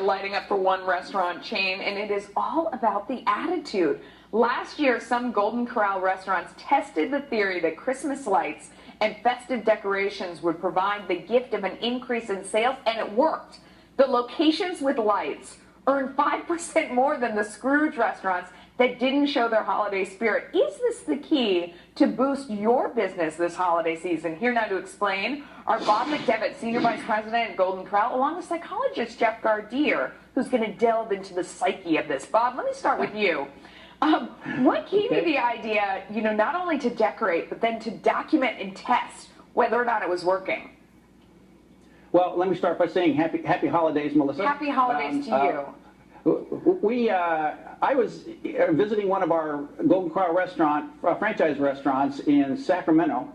lighting up for one restaurant chain, and it is all about the attitude. Last year, some Golden Corral restaurants tested the theory that Christmas lights and festive decorations would provide the gift of an increase in sales, and it worked. The locations with lights earned 5% more than the Scrooge restaurants that didn't show their holiday spirit. Is this the key to boost your business this holiday season? Here now to explain are Bob McDevitt, Senior Vice President at Golden Corral, along with psychologist Jeff Gardere, who's going to delve into the psyche of this. Bob, let me start with you. What gave you the idea, not only to decorate, but then to document and test whether or not it was working? Well, let me start by saying happy holidays, Melissa. Happy holidays to you. I was visiting one of our Golden Corral franchise restaurants in Sacramento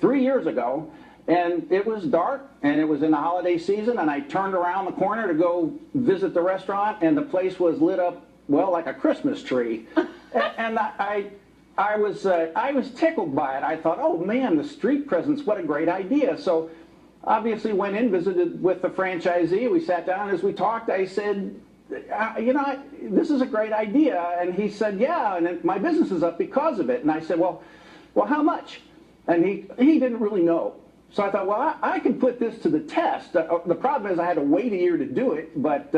3 years ago, and it was dark, and it was in the holiday season, and I turned around the corner to go visit the restaurant, and the place was lit up, well, like a Christmas tree. And I was tickled by it. I thought, oh man, the street presence, what a great idea. So obviously went in, visited with the franchisee. We sat down, as we talked, I said, this is a great idea. And he said, yeah, and my business is up because of it. And I said, well, how much? And he didn't really know. So I thought, well, I can put this to the test. The problem is I had to wait a year to do it, but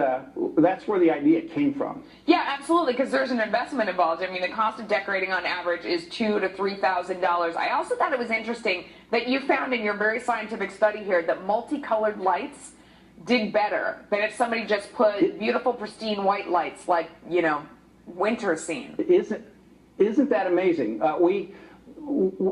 that's where the idea came from. Yeah, absolutely, because there's an investment involved. I mean, the cost of decorating on average is $2,000 to $3,000. I also thought it was interesting that you found in your very scientific study here that multicolored lights did better than if somebody just put beautiful, pristine white lights like, winter scene. Isn't that amazing?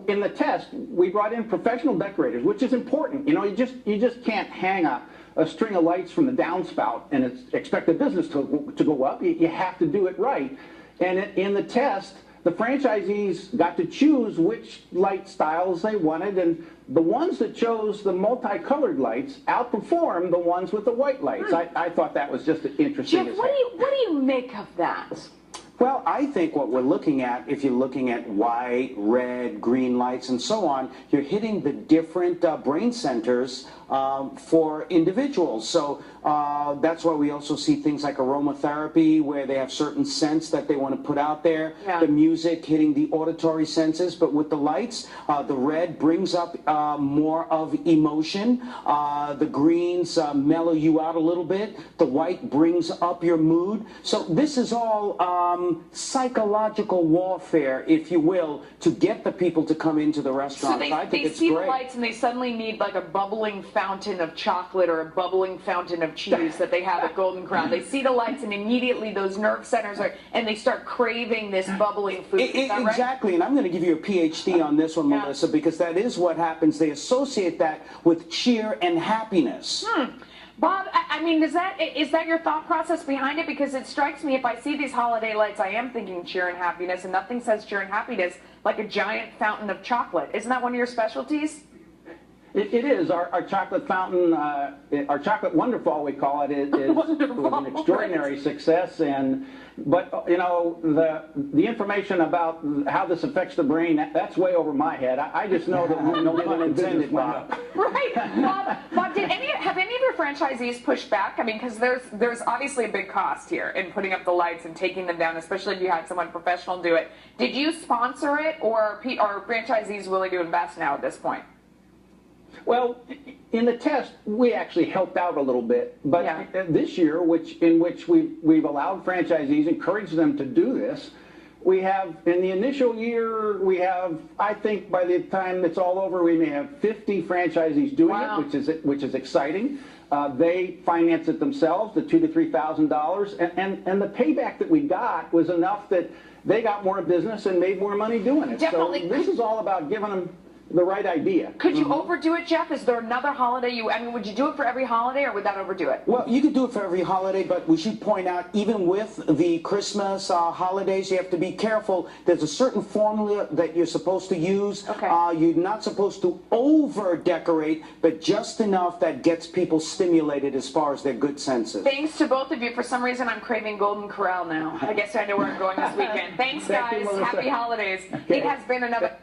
In the test, we brought in professional decorators, which is important. You just can't hang a string of lights from the downspout and expect the business to go up. You have to do it right. And in the test, the franchisees got to choose which light styles they wanted, and the ones that chose the multicolored lights outperformed the ones with the white lights. I thought that was just interesting. Jeff, what do you make of that? Well, I think what we're looking at, if you're looking at white, red, green lights, and so on, you're hitting the different brain centers for individuals. So that's why we also see things like aromatherapy, where they have certain scents that they want to put out there. Yeah. The music hitting the auditory senses, but with the lights, the red brings up more of emotion. The greens mellow you out a little bit. The white brings up your mood. So this is all psychological warfare, if you will, to get the people to come into the restaurant. So they see the lights and they suddenly need like a bubbling fountain of chocolate or a bubbling fountain of cheese that they have at Golden Corral. They see the lights and immediately those nerve centers and they start craving this bubbling food. Is that right? Exactly, and I'm going to give you a PhD on this one, Melissa, because that is what happens. They associate that with cheer and happiness. Bob, I mean, is that your thought process behind it? Because it strikes me, if I see these holiday lights, I am thinking cheer and happiness, and nothing says cheer and happiness like a giant fountain of chocolate. Isn't that one of your specialties? It is. Our chocolate fountain, our chocolate Wonderfall, we call it, is an extraordinary success. But the information about how this affects the brain, that's way over my head. I just know that no pun intended, Bob. Right, Bob. Have any of your franchisees pushed back? I mean, because there's obviously a big cost here in putting up the lights and taking them down, especially if you had someone professional do it. Did you sponsor it, or are franchisees willing to invest now at this point? Well, in the test, we actually helped out a little bit, but this year, in which we've allowed franchisees, encouraged them to do this, we have, in the initial year, I think by the time it's all over, we may have 50 franchisees doing it, which is exciting. They finance it themselves, the $2,000 to $3,000, and the payback that we got was enough that they got more business and made more money doing it. Definitely. So this is all about giving them the right idea. Could you overdo it, Jeff? Is there another holiday would you do it for every holiday, or would that overdo it? Well, you could do it for every holiday, but we should point out, even with the Christmas holidays, you have to be careful. There's a certain formula that you're supposed to use. Okay. You're not supposed to over-decorate, but just enough that gets people stimulated as far as their good senses. Thanks to both of you. For some reason, I'm craving Golden Corral now. I guess I know where I'm going this weekend. Thanks, guys. Happy holidays. Okay. It has been another...